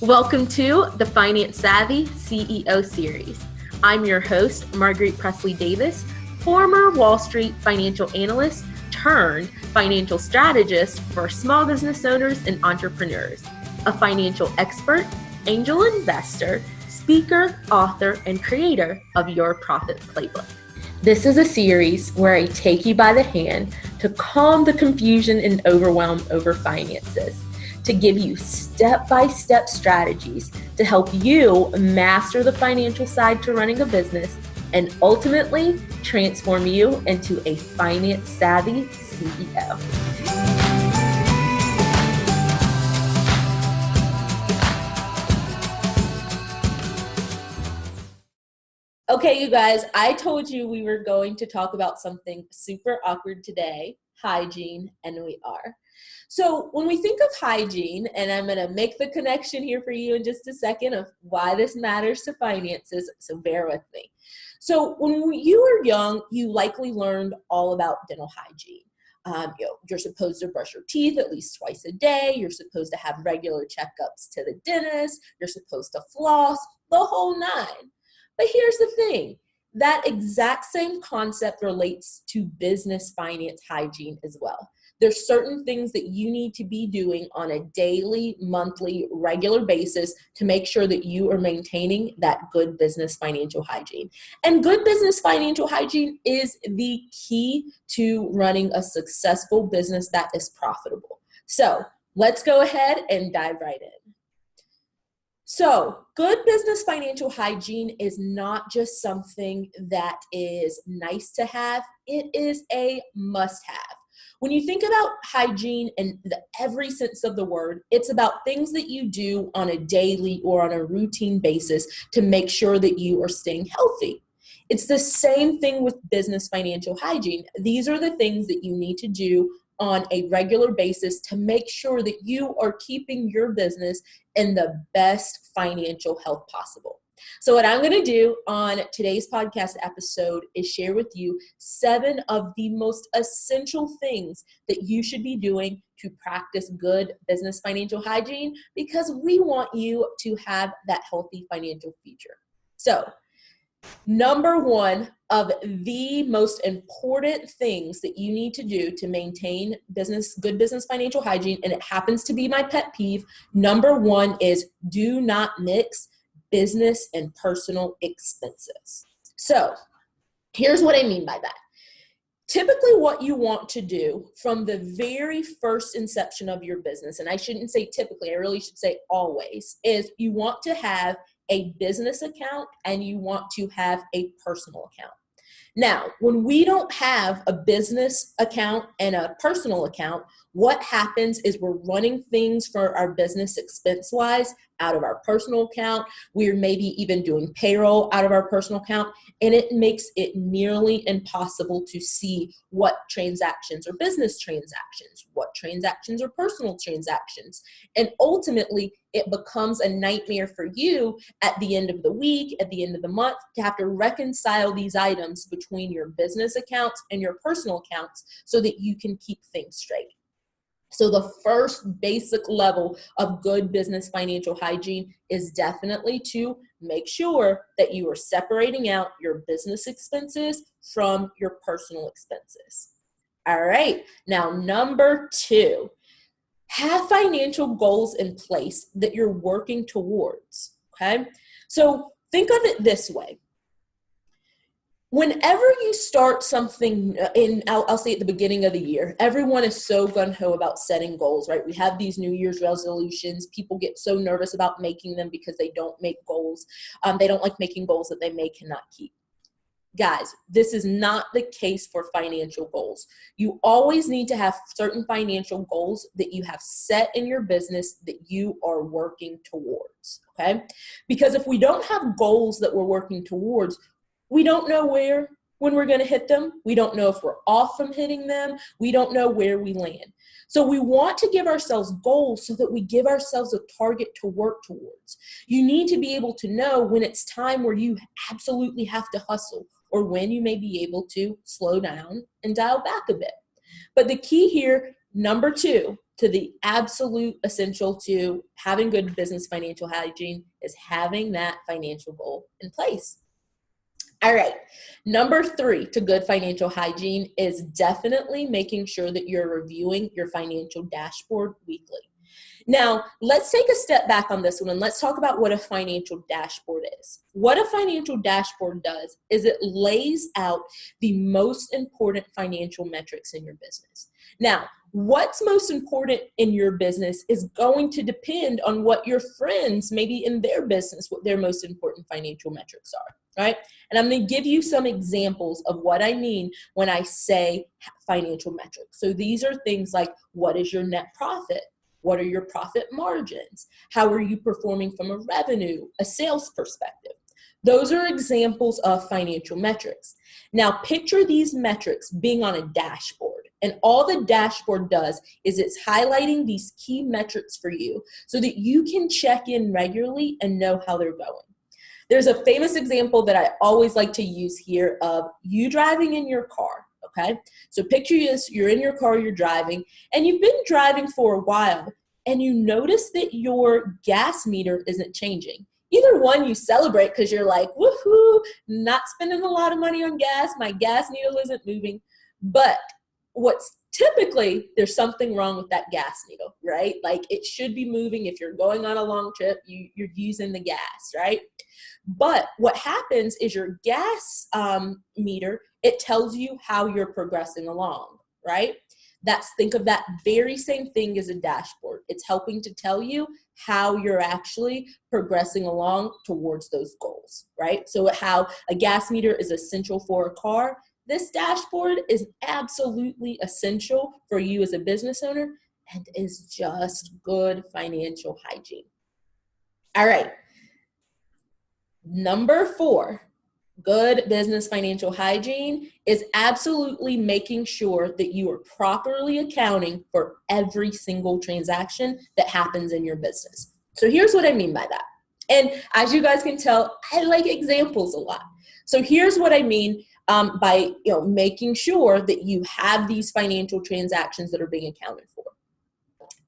Welcome to the Finance Savvy CEO Series. I'm your host, Marguerite Presley Davis, former Wall Street financial analyst turned financial strategist for small business owners and entrepreneurs, a financial expert, angel investor, speaker, author, and creator of Your Profit Playbook. This is a series where I take you by the hand to calm the confusion and overwhelm over finances, to give you step-by-step strategies to help you master the financial side to running a business and ultimately transform you into a finance-savvy CEO. Okay, you guys, I told you we were going to talk about something super awkward today, hygiene, and we are. So when we think of hygiene, and I'm going to make the connection here for you in just a second of why this matters to finances, so bear with me. So when you were young, you likely learned all about dental hygiene. You're supposed to brush your teeth at least twice a day. You're supposed to have regular checkups to the dentist. You're supposed to floss, the whole nine. But here's the thing. That exact same concept relates to business finance hygiene as well. There's certain things that you need to be doing on a daily, monthly, regular basis to make sure that you are maintaining that good business financial hygiene. And good business financial hygiene is the key to running a successful business that is profitable. So let's go ahead and dive right in. So good business financial hygiene is not just something that is nice to have, it is a must-have. When you think about hygiene in every sense of the word, it's about things that you do on a daily or on a routine basis to make sure that you are staying healthy. It's the same thing with business financial hygiene. These are the things that you need to do on a regular basis to make sure that you are keeping your business in the best financial health possible. So what I'm going to do on today's podcast episode is share with you 7 of the most essential things that you should be doing to practice good business financial hygiene because we want you to have that healthy financial future. So number 1 of the most important things that you need to do to maintain good business financial hygiene, and it happens to be my pet peeve, number 1 is do not mix business and personal expenses. So here's what I mean by that. Typically what you want to do from the very first inception of your business, and I shouldn't say typically, I really should say always, is you want to have a business account and you want to have a personal account. Now, when we don't have a business account and a personal account, what happens is we're running things for our business expense-wise out of our personal account. We're maybe even doing payroll out of our personal account, and it makes it nearly impossible to see what transactions are business transactions, what transactions are personal transactions. And ultimately, it becomes a nightmare for you at the end of the week, at the end of the month, to have to reconcile these items between your business accounts and your personal accounts so that you can keep things straight. So the first basic level of good business financial hygiene is definitely to make sure that you are separating out your business expenses from your personal expenses. All right, now number 2, have financial goals in place that you're working towards, okay? So think of it this way. Whenever you start something, I'll say at the beginning of the year, everyone is so gung-ho about setting goals, right? We have these New Year's resolutions. People get so nervous about making them because they don't make goals. They don't like making goals that they cannot keep. Guys, this is not the case for financial goals. You always need to have certain financial goals that you have set in your business that you are working towards, okay? Because if we don't have goals that we're working towards, we don't know when we're going to hit them. We don't know if we're off from hitting them. We don't know where we land. So we want to give ourselves goals so that we give ourselves a target to work towards. You need to be able to know when it's time where you absolutely have to hustle or when you may be able to slow down and dial back a bit. But the key here, number 2, to the absolute essential to having good business financial hygiene is having that financial goal in place. All right, number 3 to good financial hygiene is definitely making sure that you're reviewing your financial dashboard weekly. Now, let's take a step back on this one and let's talk about what a financial dashboard is. What a financial dashboard does is it lays out the most important financial metrics in your business. Now, what's most important in your business is going to depend on what your friends, maybe in their business, what their most important financial metrics are, right? And I'm going to give you some examples of what I mean when I say financial metrics. So these are things like, what is your net profit? What are your profit margins? How are you performing from a revenue, a sales perspective? Those are examples of financial metrics. Now, picture these metrics being on a dashboard. And all the dashboard does is it's highlighting these key metrics for you so that you can check in regularly and know how they're going. There's a famous example that I always like to use here of you driving in your car. Okay, so picture this, you're in your car, you're driving, and you've been driving for a while, and you notice that your gas meter isn't changing. Either one, you celebrate because you're like, woohoo, not spending a lot of money on gas, my gas needle isn't moving. But what's typically, there's something wrong with that gas needle, right? Like it should be moving. If you're going on a long trip, you're using the gas, right? But what happens is your gas meter, it tells you how you're progressing along, right? Think of that very same thing as a dashboard. It's helping to tell you how you're actually progressing along towards those goals, right? So how a gas meter is essential for a car, this dashboard is absolutely essential for you as a business owner and is just good financial hygiene. All right. Number 4, good business financial hygiene is absolutely making sure that you are properly accounting for every single transaction that happens in your business. So here's what I mean by that. And as you guys can tell, I like examples a lot. So here's what I mean by making sure that you have these financial transactions that are being accounted for.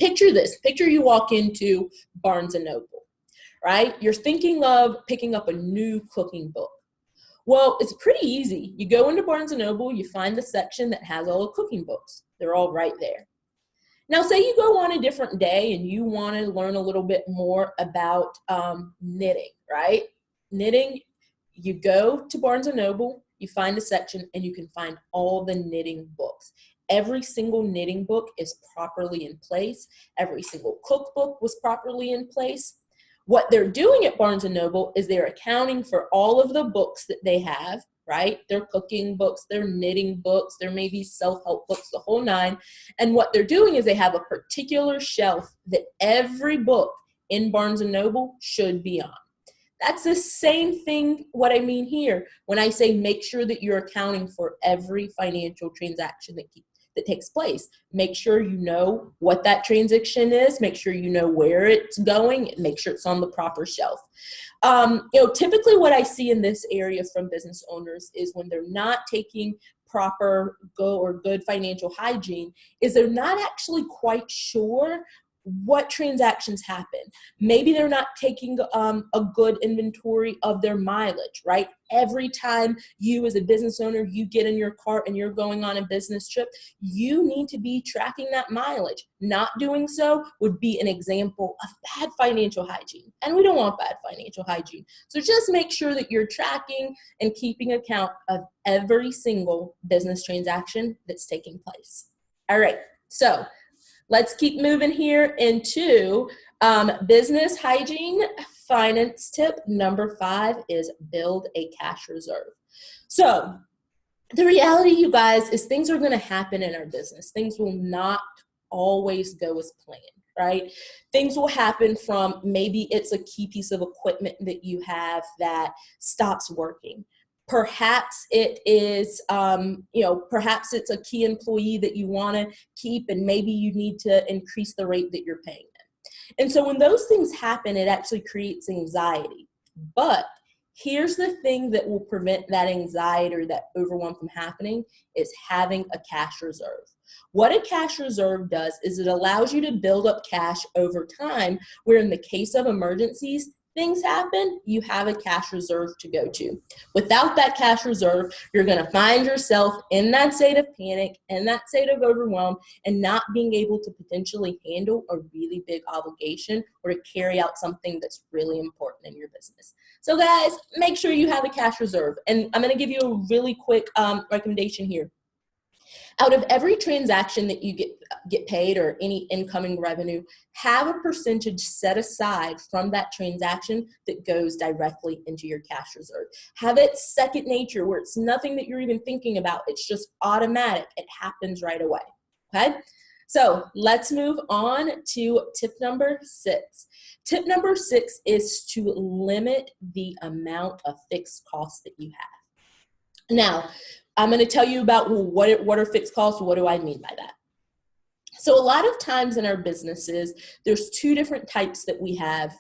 Picture this. Picture you walk into Barnes & Noble. Right? You're thinking of picking up a new cooking book. Well, it's pretty easy. You go into Barnes & Noble, you find the section that has all the cooking books. They're all right there. Now, say you go on a different day and you want to learn a little bit more about knitting, right? Knitting, you go to Barnes & Noble, you find a section, and you can find all the knitting books. Every single knitting book is properly in place. Every single cookbook was properly in place. What they're doing at Barnes & Noble is they're accounting for all of the books that they have, right? Their cooking books, their knitting books, there may be self-help books, the whole 9. And what they're doing is they have a particular shelf that every book in Barnes & Noble should be on. That's the same thing, what I mean here, when I say make sure that you're accounting for every financial transaction that takes place. Make sure you know what that transaction is. Make sure you know where it's going. Make sure it's on the proper shelf. Typically what I see in this area from business owners is when they're not taking proper good financial hygiene, is they're not actually quite sure what transactions happen. Maybe they're not taking a good inventory of their mileage, right? Every time you as a business owner, you get in your car and you're going on a business trip, you need to be tracking that mileage. Not doing so would be an example of bad financial hygiene. And we don't want bad financial hygiene. So just make sure that you're tracking and keeping account of every single business transaction that's taking place. All right, so let's keep moving here into business hygiene. Finance tip number 5 is build a cash reserve. So the reality, you guys, is things are going to happen in our business. Things will not always go as planned, right? Things will happen from maybe it's a key piece of equipment that you have that stops working. Perhaps it is, perhaps it's a key employee that you want to keep and maybe you need to increase the rate that you're paying them. And so when those things happen, it actually creates anxiety. But Here's the thing that will prevent that anxiety or that overwhelm from happening is having a cash reserve. What a cash reserve does is it allows you to build up cash over time, where in the case of emergencies, things happen, you have a cash reserve to go to. Without that cash reserve, you're going to find yourself in that state of panic, in that state of overwhelm, and not being able to potentially handle a really big obligation or to carry out something that's really important in your business. So guys, make sure you have a cash reserve. And I'm going to give you a really quick recommendation here. Out of every transaction that you get paid or any incoming revenue, have a percentage set aside from that transaction that goes directly into your cash reserve. Have it second nature, where it's nothing that you're even thinking about. It's just automatic. It happens right away. Okay? So let's move on to tip number 6. Tip number 6 is to limit the amount of fixed costs that you have. Now, I'm going to tell you about what are fixed costs. What do I mean by that? So a lot of times in our businesses, there's two different costs, that we have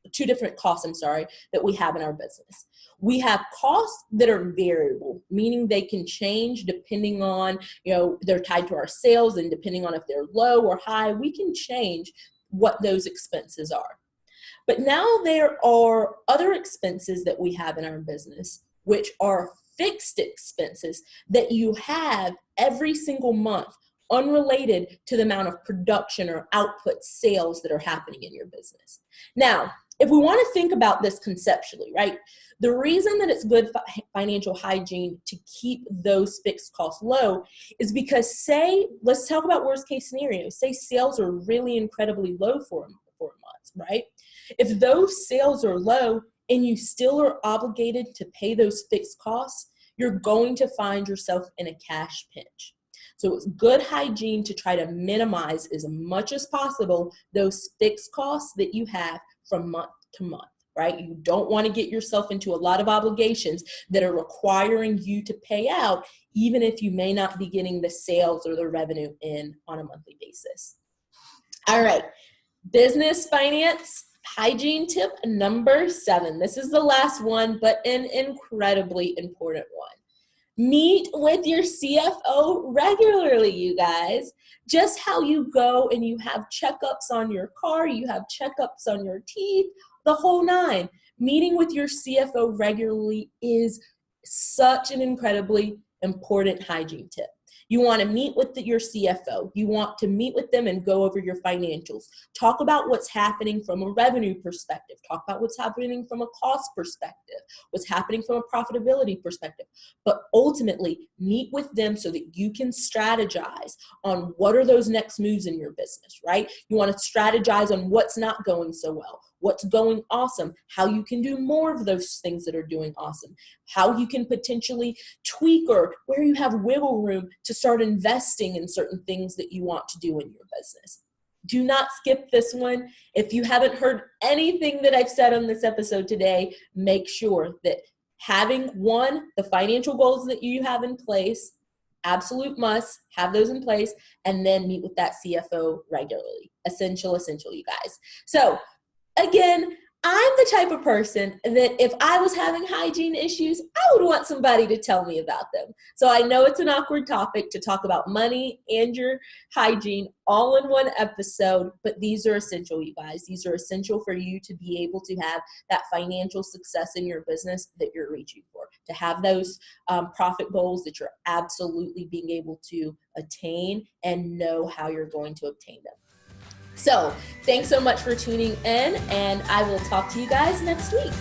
in our business. We have costs that are variable, meaning they can change depending on, they're tied to our sales, and depending on if they're low or high, we can change what those expenses are. But now there are other expenses that we have in our business, which are fixed expenses that you have every single month, unrelated to the amount of production or output sales that are happening in your business. Now, if we want to think about this conceptually, right, the reason that it's good financial hygiene to keep those fixed costs low is because, let's talk about worst case scenario. Say sales are really incredibly low for a month, right? If those sales are low and you still are obligated to pay those fixed costs, you're going to find yourself in a cash pinch. So it's good hygiene to try to minimize as much as possible those fixed costs that you have from month to month, right? You don't want to get yourself into a lot of obligations that are requiring you to pay out, even if you may not be getting the sales or the revenue in on a monthly basis. All right, business finance hygiene tip number 7. This is the last one, but an incredibly important one. Meet with your CFO regularly, you guys. Just how you go and you have checkups on your car, you have checkups on your teeth, the whole 9. Meeting with your CFO regularly is such an incredibly important hygiene tip. You want to meet with your CFO. You want to meet with them and go over your financials. Talk about what's happening from a revenue perspective. Talk about what's happening from a cost perspective, what's happening from a profitability perspective. But ultimately, meet with them so that you can strategize on what are those next moves in your business, right? You want to strategize on what's not going so well, what's going awesome, how you can do more of those things that are doing awesome, how you can potentially tweak or where you have wiggle room to start investing in certain things that you want to do in your business. Do not skip this one. If you haven't heard anything that I've said on this episode today, make sure that having the financial goals that you have in place, absolute must, have those in place, and then meet with that CFO regularly. Essential, you guys. So again, I'm the type of person that if I was having hygiene issues, I would want somebody to tell me about them. So I know it's an awkward topic to talk about money and your hygiene all in one episode, but these are essential, you guys. These are essential for you to be able to have that financial success in your business that you're reaching for, to have those profit goals that you're absolutely being able to attain and know how you're going to obtain them. So thanks so much for tuning in, and I will talk to you guys next week.